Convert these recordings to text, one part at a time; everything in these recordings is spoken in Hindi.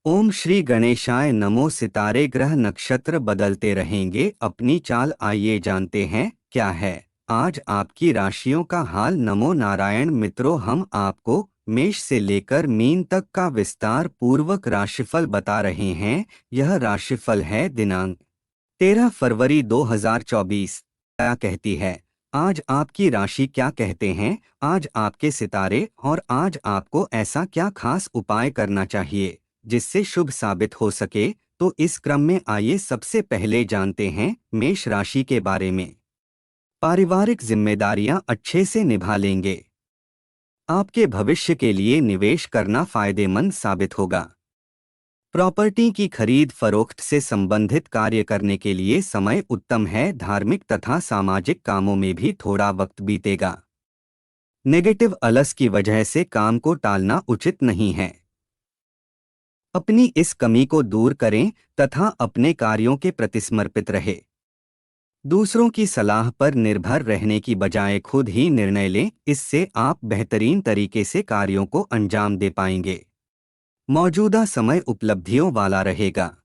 ओम श्री गणेशाय नमो। सितारे ग्रह नक्षत्र बदलते रहेंगे, अपनी चाल आइए जानते हैं क्या है आज आपकी राशियों का हाल। नमो नारायण मित्रों, हम आपको मेष से लेकर मीन तक का विस्तार पूर्वक राशिफल बता रहे हैं। यह राशिफल है दिनांक 13 फरवरी 2024। क्या कहती है आज आपकी राशि, क्या कहते हैं आज आपके सितारे, और आज आपको ऐसा क्या खास उपाय करना चाहिए जिससे शुभ साबित हो सके। तो इस क्रम में आइए सबसे पहले जानते हैं मेष राशि के बारे में। पारिवारिक जिम्मेदारियां अच्छे से निभा लेंगे। आपके भविष्य के लिए निवेश करना फायदेमंद साबित होगा। प्रॉपर्टी की खरीद फरोख्त से संबंधित कार्य करने के लिए समय उत्तम है। धार्मिक तथा सामाजिक कामों में भी थोड़ा वक्त बीतेगा। नेगेटिव अलस की वजह से काम को टालना उचित नहीं है। अपनी इस कमी को दूर करें तथा अपने कार्यों के प्रति समर्पित रहे। दूसरों की सलाह पर निर्भर रहने की बजाय खुद ही निर्णय लें, इससे आप बेहतरीन तरीके से कार्यों को अंजाम दे पाएंगे। मौजूदा समय उपलब्धियों वाला रहेगा।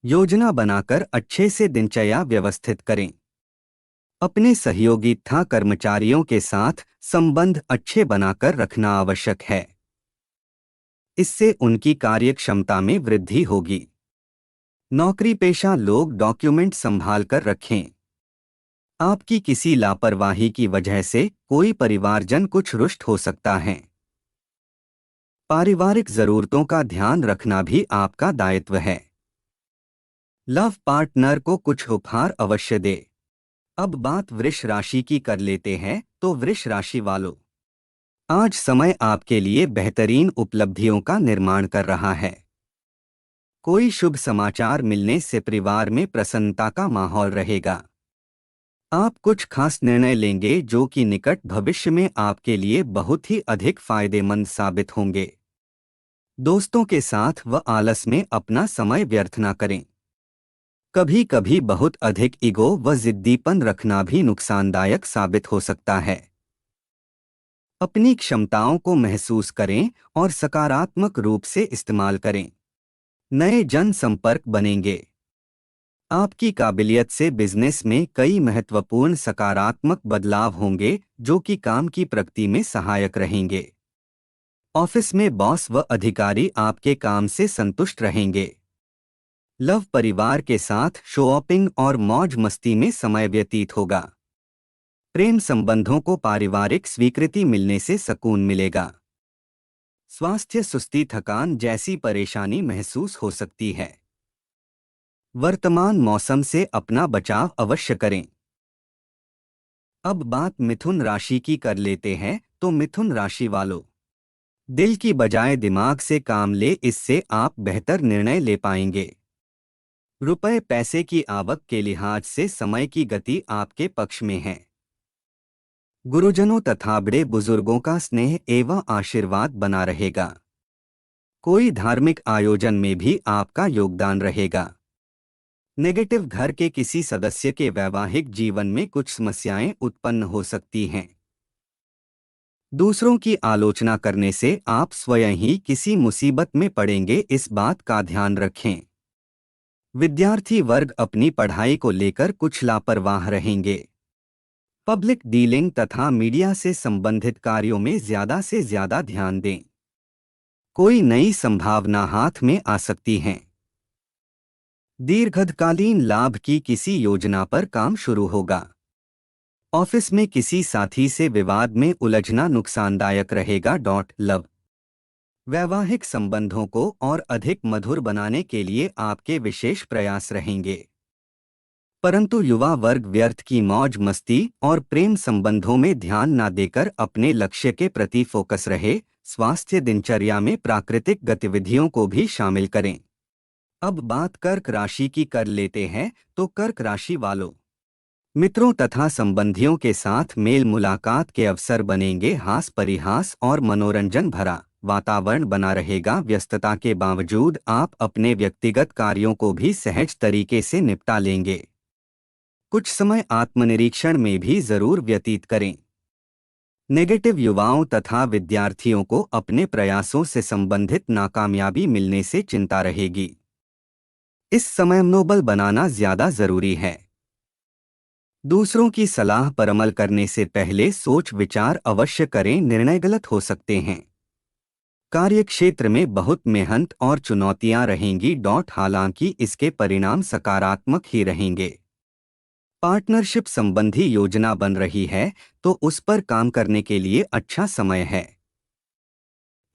योजना बनाकर अच्छे से दिनचर्या व्यवस्थित करें। अपने सहयोगी तथा कर्मचारियों के साथ संबंध अच्छे बनाकर रखना आवश्यक है। इससे उनकी कार्यक्षमता में वृद्धि होगी। नौकरी पेशा लोग डॉक्यूमेंट संभाल कर रखें। आपकी किसी लापरवाही की वजह से कोई परिवारजन कुछ रुष्ट हो सकता है। पारिवारिक जरूरतों का ध्यान रखना भी आपका दायित्व है। लव पार्टनर को कुछ उपहार अवश्य दे। अब बात वृष राशि की कर लेते हैं। तो वृष राशि वालों, आज समय आपके लिए बेहतरीन उपलब्धियों का निर्माण कर रहा है। कोई शुभ समाचार मिलने से परिवार में प्रसन्नता का माहौल रहेगा। आप कुछ खास निर्णय लेंगे जो कि निकट भविष्य में आपके लिए बहुत ही अधिक फायदेमंद साबित होंगे। दोस्तों के साथ व आलस में अपना समय व्यर्थ न करें। कभी कभी बहुत अधिक ईगो व जिद्दीपन रखना भी नुकसानदायक साबित हो सकता है। अपनी क्षमताओं को महसूस करें और सकारात्मक रूप से इस्तेमाल करें। नए जन संपर्क बनेंगे। आपकी काबिलियत से बिजनेस में कई महत्वपूर्ण सकारात्मक बदलाव होंगे जो कि काम की प्रगति में सहायक रहेंगे। ऑफिस में बॉस व अधिकारी आपके काम से संतुष्ट रहेंगे। लव परिवार के साथ शॉपिंग और मौज मस्ती में समय व्यतीत होगा। प्रेम संबंधों को पारिवारिक स्वीकृति मिलने से सुकून मिलेगा। स्वास्थ्य सुस्ती थकान जैसी परेशानी महसूस हो सकती है। वर्तमान मौसम से अपना बचाव अवश्य करें। अब बात मिथुन राशि की कर लेते हैं। तो मिथुन राशि वालों, दिल की बजाय दिमाग से काम ले, इससे आप बेहतर निर्णय ले पाएंगे। रुपए पैसे की आवक के लिहाज से समय की गति आपके पक्ष में है। गुरुजनों तथा बड़े बुजुर्गों का स्नेह एवं आशीर्वाद बना रहेगा। कोई धार्मिक आयोजन में भी आपका योगदान रहेगा। नेगेटिव घर के किसी सदस्य के वैवाहिक जीवन में कुछ समस्याएं उत्पन्न हो सकती हैं। दूसरों की आलोचना करने से आप स्वयं ही किसी मुसीबत में पड़ेंगे, इस बात का ध्यान रखें। विद्यार्थी वर्ग अपनी पढ़ाई को लेकर कुछ लापरवाह रहेंगे। पब्लिक डीलिंग तथा मीडिया से संबंधित कार्यों में ज्यादा से ज्यादा ध्यान दें। कोई नई संभावना हाथ में आ सकती है। दीर्घकालीन लाभ की किसी योजना पर काम शुरू होगा। ऑफिस में किसी साथी से विवाद में उलझना नुकसानदायक रहेगा। लव वैवाहिक संबंधों को और अधिक मधुर बनाने के लिए आपके विशेष प्रयास रहेंगे। परंतु युवा वर्ग व्यर्थ की मौज मस्ती और प्रेम संबंधों में ध्यान न देकर अपने लक्ष्य के प्रति फोकस रहे। स्वास्थ्य दिनचर्या में प्राकृतिक गतिविधियों को भी शामिल करें। अब बात कर्क राशि की कर लेते हैं। तो कर्क राशि वालों, मित्रों तथा संबंधियों के साथ मेल मुलाकात के अवसर बनेंगे। हास परिहास और मनोरंजन भरा वातावरण बना रहेगा। व्यस्तता के बावजूद आप अपने व्यक्तिगत कार्यों को भी सहज तरीके से निपटा लेंगे। कुछ समय आत्मनिरीक्षण में भी जरूर व्यतीत करें। नेगेटिव युवाओं तथा विद्यार्थियों को अपने प्रयासों से संबंधित नाकामयाबी मिलने से चिंता रहेगी। इस समय मनोबल बनाना ज्यादा जरूरी है। दूसरों की सलाह पर अमल करने से पहले सोच विचार अवश्य करें, निर्णय गलत हो सकते हैं। कार्यक्षेत्र में बहुत मेहनत और चुनौतियां रहेंगी। हालांकि इसके परिणाम सकारात्मक ही रहेंगे। पार्टनरशिप संबंधी योजना बन रही है तो उस पर काम करने के लिए अच्छा समय है।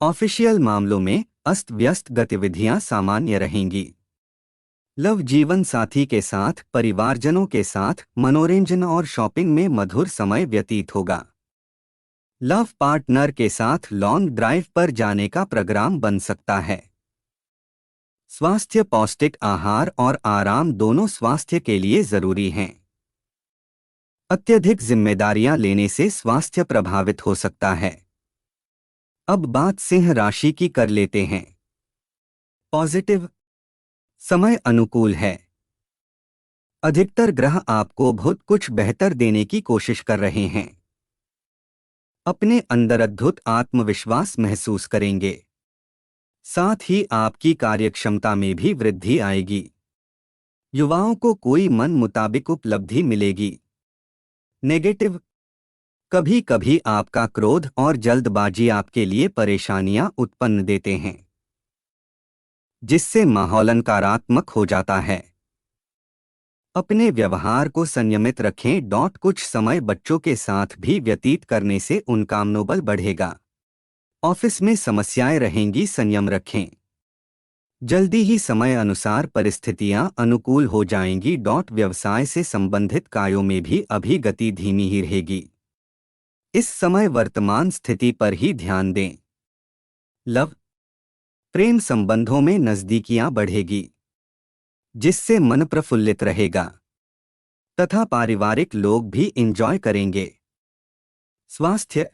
ऑफिशियल मामलों में अस्त व्यस्त गतिविधियां सामान्य रहेंगी। लव जीवन साथी के साथ, परिवारजनों के साथ मनोरंजन और शॉपिंग में मधुर समय व्यतीत होगा। लव पार्टनर के साथ लॉन्ग ड्राइव पर जाने का प्रोग्राम बन सकता है। स्वास्थ्य, पौष्टिक आहार और आराम दोनों स्वास्थ्य के लिए जरूरी हैं। अत्यधिक जिम्मेदारियां लेने से स्वास्थ्य प्रभावित हो सकता है। अब बात सिंह राशि की कर लेते हैं। पॉजिटिव समय अनुकूल है। अधिकतर ग्रह आपको बहुत कुछ बेहतर देने की कोशिश कर रहे हैं। अपने अंदर अद्भुत आत्मविश्वास महसूस करेंगे। साथ ही आपकी कार्यक्षमता में भी वृद्धि आएगी। युवाओं को कोई मन मुताबिक उपलब्धि मिलेगी। नेगेटिव कभी कभी आपका क्रोध और जल्दबाजी आपके लिए परेशानियां उत्पन्न देते हैं, जिससे माहौल नकारात्मक हो जाता है। अपने व्यवहार को संयमित रखें। कुछ समय बच्चों के साथ भी व्यतीत करने से उनका मनोबल बढ़ेगा। ऑफिस में समस्याएं रहेंगी, संयम रखें। जल्दी ही समय अनुसार परिस्थितियां अनुकूल हो जाएंगी। व्यवसाय से संबंधित कार्यों में भी अभी गति धीमी ही रहेगी। इस समय वर्तमान स्थिति पर ही ध्यान दें। लव प्रेम संबंधों में नजदीकियां बढ़ेगी, जिससे मन प्रफुल्लित रहेगा तथा पारिवारिक लोग भी एंजॉय करेंगे। स्वास्थ्य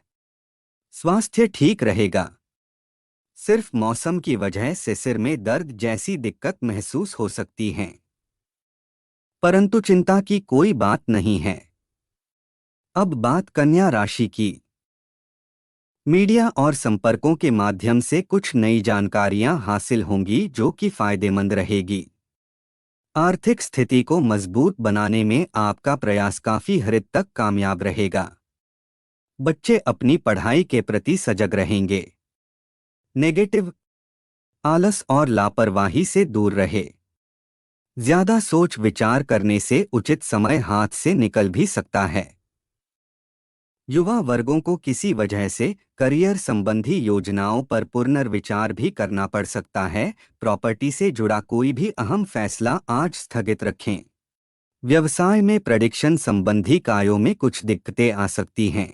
स्वास्थ्य ठीक रहेगा। सिर्फ मौसम की वजह से सिर में दर्द जैसी दिक्कत महसूस हो सकती है, परंतु चिंता की कोई बात नहीं है। अब बात कन्या राशि की। मीडिया और संपर्कों के माध्यम से कुछ नई जानकारियां हासिल होंगी जो कि फायदेमंद रहेगी। आर्थिक स्थिति को मजबूत बनाने में आपका प्रयास काफी हद तक कामयाब रहेगा। बच्चे अपनी पढ़ाई के प्रति सजग रहेंगे। नेगेटिव आलस और लापरवाही से दूर रहे। ज्यादा सोच विचार करने से उचित समय हाथ से निकल भी सकता है। युवा वर्गों को किसी वजह से करियर संबंधी योजनाओं पर पुनर्विचार भी करना पड़ सकता है। प्रॉपर्टी से जुड़ा कोई भी अहम फैसला आज स्थगित रखें। व्यवसाय में प्रेडिक्शन संबंधी कार्यों में कुछ दिक्कतें आ सकती हैं।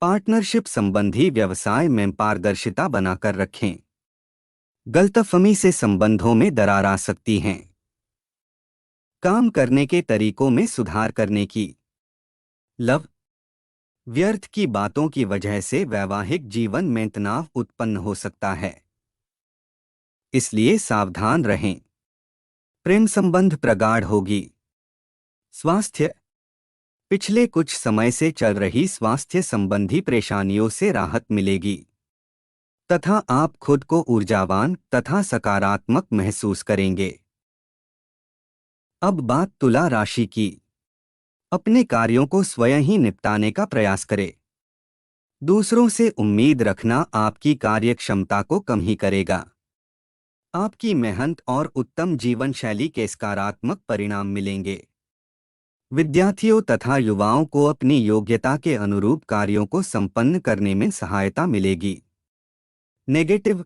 पार्टनरशिप संबंधी व्यवसाय में पारदर्शिता बनाकर रखें। गलतफहमी से संबंधों में दरार आ सकती हैं। काम करने के तरीकों में सुधार करने की। लव व्यर्थ की बातों की वजह से वैवाहिक जीवन में तनाव उत्पन्न हो सकता है, इसलिए सावधान रहें। प्रेम संबंध प्रगाढ़ होगी। स्वास्थ्य पिछले कुछ समय से चल रही स्वास्थ्य संबंधी परेशानियों से राहत मिलेगी तथा आप खुद को ऊर्जावान तथा सकारात्मक महसूस करेंगे। अब बात तुला राशि की। अपने कार्यों को स्वयं ही निपटाने का प्रयास करें। दूसरों से उम्मीद रखना आपकी कार्यक्षमता को कम ही करेगा। आपकी मेहनत और उत्तम जीवन शैली के सकारात्मक परिणाम मिलेंगे। विद्यार्थियों तथा युवाओं को अपनी योग्यता के अनुरूप कार्यों को संपन्न करने में सहायता मिलेगी। नेगेटिव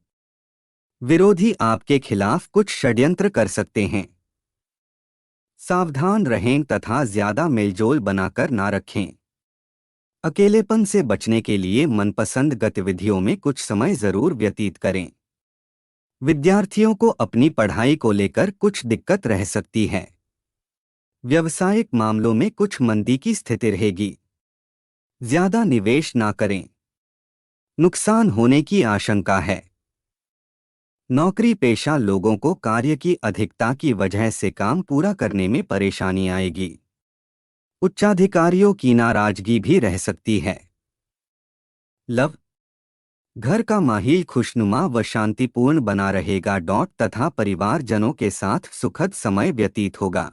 विरोधी आपके खिलाफ कुछ षड्यंत्र कर सकते हैं। सावधान रहें तथा ज्यादा मेलजोल बनाकर ना रखें। अकेलेपन से बचने के लिए मनपसंद गतिविधियों में कुछ समय जरूर व्यतीत करें। विद्यार्थियों को अपनी पढ़ाई को लेकर कुछ दिक्कत रह सकती है। व्यावसायिक मामलों में कुछ मंदी की स्थिति रहेगी। ज्यादा निवेश ना करें, नुकसान होने की आशंका है। नौकरी पेशा लोगों को कार्य की अधिकता की वजह से काम पूरा करने में परेशानी आएगी। उच्चाधिकारियों की नाराजगी भी रह सकती है। लव। घर का माहौल खुशनुमा व शांतिपूर्ण बना रहेगा तथा परिवारजनों के साथ सुखद समय व्यतीत होगा।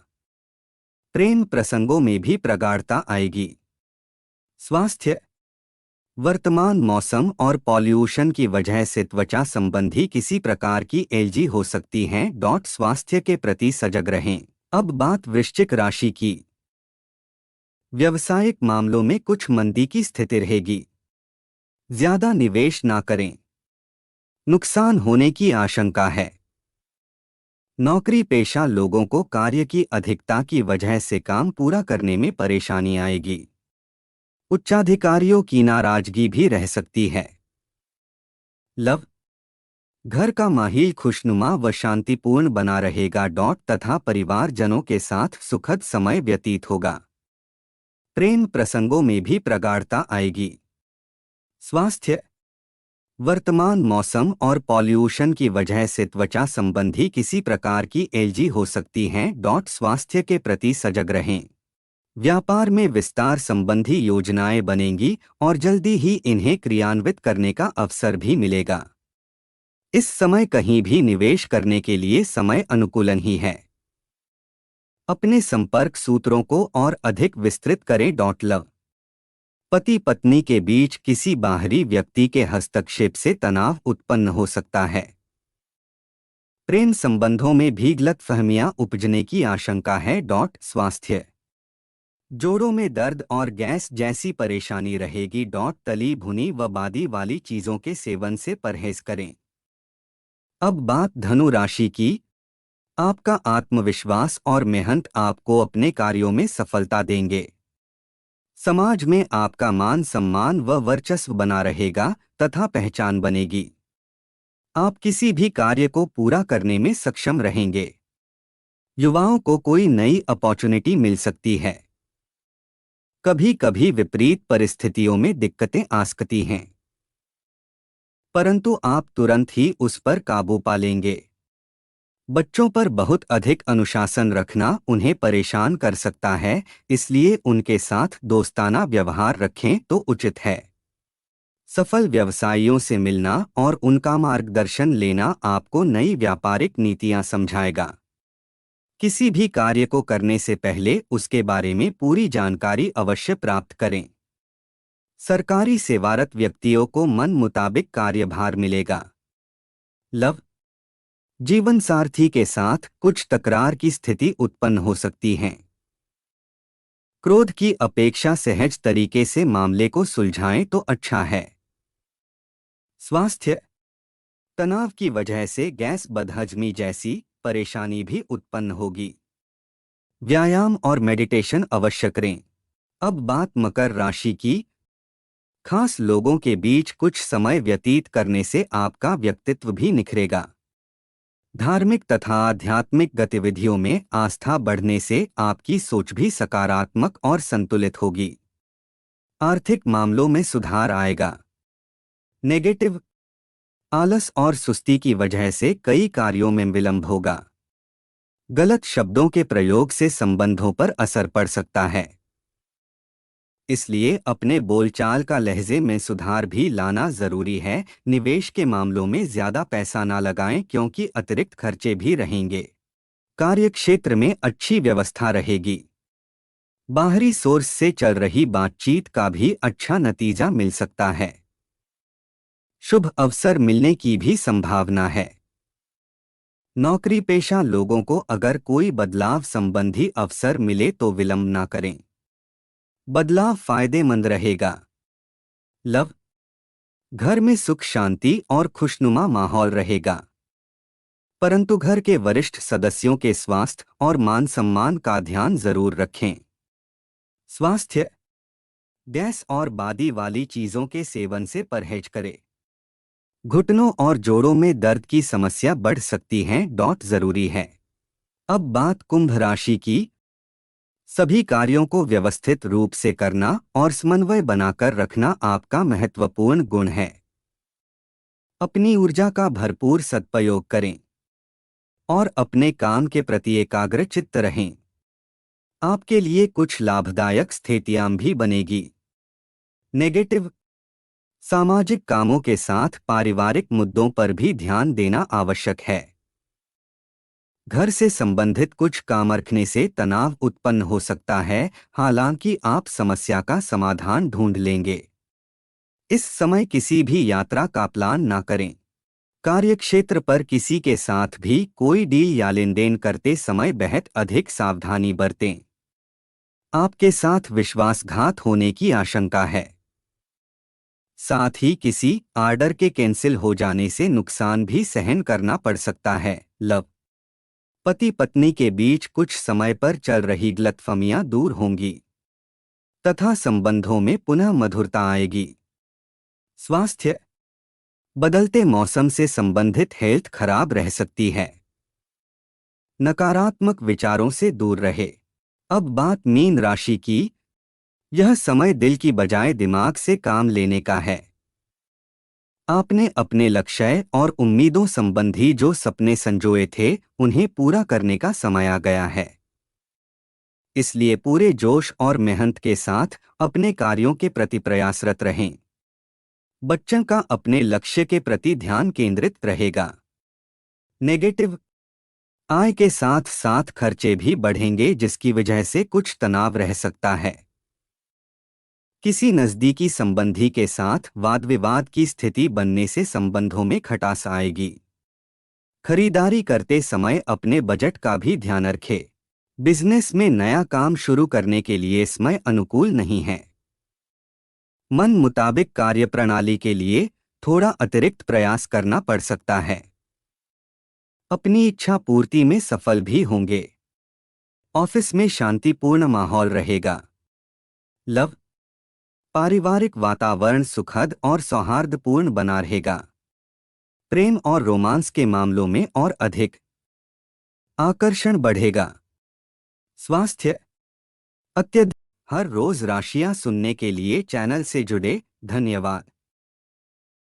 प्रेम प्रसंगों में भी प्रगाढ़ता आएगी। स्वास्थ्य। वर्तमान मौसम और पॉल्यूशन की वजह से त्वचा संबंधी किसी प्रकार की एलर्जी हो सकती है। स्वास्थ्य के प्रति सजग रहें। अब बात वृश्चिक राशि की। व्यवसायिक मामलों में कुछ मंदी की स्थिति रहेगी। ज्यादा निवेश ना करें, नुकसान होने की आशंका है। नौकरी पेशा लोगों को कार्य की अधिकता की वजह से काम पूरा करने में परेशानी आएगी। उच्चाधिकारियों की नाराजगी भी रह सकती है। लव। घर का माहौल खुशनुमा व शांतिपूर्ण बना रहेगा तथा परिवारजनों के साथ सुखद समय व्यतीत होगा। प्रेम प्रसंगों में भी प्रगाढ़ता आएगी। स्वास्थ्य। वर्तमान मौसम और पॉल्यूशन की वजह से त्वचा संबंधी किसी प्रकार की एलर्जी हो सकती है। स्वास्थ्य के प्रति सजग रहें। व्यापार में विस्तार संबंधी योजनाएं बनेंगी और जल्दी ही इन्हें क्रियान्वित करने का अवसर भी मिलेगा। इस समय कहीं भी निवेश करने के लिए समय अनुकूलन ही है। अपने संपर्क सूत्रों को और अधिक विस्तृत करें। लव। पति पत्नी के बीच किसी बाहरी व्यक्ति के हस्तक्षेप से तनाव उत्पन्न हो सकता है। प्रेम संबंधों में भी गलतफहमियां उपजने की आशंका है। स्वास्थ्य। जोड़ों में दर्द और गैस जैसी परेशानी रहेगी। तली भुनी व बादी वाली चीजों के सेवन से परहेज करें। अब बात धनु राशि की। आपका आत्मविश्वास और मेहनत आपको अपने कार्यों में सफलता देंगे। समाज में आपका मान सम्मान व वर्चस्व बना रहेगा तथा पहचान बनेगी। आप किसी भी कार्य को पूरा करने में सक्षम रहेंगे। युवाओं को कोई नई अपॉर्चुनिटी मिल सकती है। कभी कभी विपरीत परिस्थितियों में दिक्कतें आ सकती हैं, परंतु आप तुरंत ही उस पर काबू पा लेंगे। बच्चों पर बहुत अधिक अनुशासन रखना उन्हें परेशान कर सकता है, इसलिए उनके साथ दोस्ताना व्यवहार रखें तो उचित है। सफल व्यवसायियों से मिलना और उनका मार्गदर्शन लेना आपको नई व्यापारिक नीतियां समझाएगा। किसी भी कार्य को करने से पहले उसके बारे में पूरी जानकारी अवश्य प्राप्त करें। सरकारी सेवारत व्यक्तियों को मन मुताबिक कार्यभार मिलेगा। लव। जीवन साथी के साथ कुछ तकरार की स्थिति उत्पन्न हो सकती है। क्रोध की अपेक्षा सहज तरीके से मामले को सुलझाएं तो अच्छा है। स्वास्थ्य। तनाव की वजह से गैस बदहजमी जैसी परेशानी भी उत्पन्न होगी। व्यायाम और मेडिटेशन अवश्य करें। अब बात मकर राशि की। खास लोगों के बीच कुछ समय व्यतीत करने से आपका व्यक्तित्व भी निखरेगा। धार्मिक तथा आध्यात्मिक गतिविधियों में आस्था बढ़ने से आपकी सोच भी सकारात्मक और संतुलित होगी। आर्थिक मामलों में सुधार आएगा। नेगेटिव। आलस और सुस्ती की वजह से कई कार्यों में विलंब होगा। गलत शब्दों के प्रयोग से संबंधों पर असर पड़ सकता है, इसलिए अपने बोलचाल का लहजे में सुधार भी लाना जरूरी है। निवेश के मामलों में ज्यादा पैसा ना लगाएं क्योंकि अतिरिक्त खर्चे भी रहेंगे। कार्यक्षेत्र में अच्छी व्यवस्था रहेगी। बाहरी सोर्स से चल रही बातचीत का भी अच्छा नतीजा मिल सकता है। शुभ अवसर मिलने की भी संभावना है। नौकरी पेशा लोगों को अगर कोई बदलाव संबंधी अवसर मिले तो विलंब ना करें। बदलाव फायदेमंद रहेगा। लव। घर में सुख शांति और खुशनुमा माहौल रहेगा, परंतु घर के वरिष्ठ सदस्यों के स्वास्थ्य और मान सम्मान का ध्यान जरूर रखें। स्वास्थ्य। गैस और बादी वाली चीजों के सेवन से परहेज करें। घुटनों और जोड़ों में दर्द की समस्या बढ़ सकती है। जरूरी है। अब बात कुंभ राशि की। सभी कार्यों को व्यवस्थित रूप से करना और समन्वय बनाकर रखना आपका महत्वपूर्ण गुण है। अपनी ऊर्जा का भरपूर सदुपयोग करें और अपने काम के प्रति एकाग्रचित्त रहें। आपके लिए कुछ लाभदायक स्थितियां भी बनेगी। नेगेटिव। सामाजिक कामों के साथ पारिवारिक मुद्दों पर भी ध्यान देना आवश्यक है। घर से संबंधित कुछ काम रखने से तनाव उत्पन्न हो सकता है, हालांकि आप समस्या का समाधान ढूंढ लेंगे। इस समय किसी भी यात्रा का प्लान ना करें। कार्यक्षेत्र पर किसी के साथ भी कोई डील या लेन देन करते समय बेहद अधिक सावधानी बरतें। आपके साथ विश्वासघात होने की आशंका है। साथ ही किसी आर्डर के कैंसिल हो जाने से नुकसान भी सहन करना पड़ सकता है। लव, पति पत्नी के बीच कुछ समय पर चल रही गलतफहमियां दूर होंगी तथा संबंधों में पुनः मधुरता आएगी। स्वास्थ्य, बदलते मौसम से संबंधित हेल्थ खराब रह सकती है। नकारात्मक विचारों से दूर रहे। अब बात मीन राशि की। यह समय दिल की बजाय दिमाग से काम लेने का है। आपने अपने लक्ष्य और उम्मीदों संबंधी जो सपने संजोए थे, उन्हें पूरा करने का समय आ गया है। इसलिए पूरे जोश और मेहनत के साथ अपने कार्यों के प्रति प्रयासरत रहें। बच्चों का अपने लक्ष्य के प्रति ध्यान केंद्रित रहेगा। नेगेटिव, आय के साथ साथ खर्चे भी बढ़ेंगे, जिसकी वजह से कुछ तनाव रह सकता है। किसी नज़दीकी संबंधी के साथ वाद विवाद की स्थिति बनने से संबंधों में खटास आएगी। खरीदारी करते समय अपने बजट का भी ध्यान रखें। बिजनेस में नया काम शुरू करने के लिए समय अनुकूल नहीं है। मन मुताबिक कार्यप्रणाली के लिए थोड़ा अतिरिक्त प्रयास करना पड़ सकता है। अपनी इच्छा पूर्ति में सफल भी होंगे। ऑफिस में शांतिपूर्ण माहौल रहेगा। लव, पारिवारिक वातावरण सुखद और सौहार्दपूर्ण बना रहेगा। प्रेम और रोमांस के मामलों में और अधिक आकर्षण बढ़ेगा। स्वास्थ्य, अत्यधिक। हर रोज राशियां सुनने के लिए चैनल से जुड़े। धन्यवाद।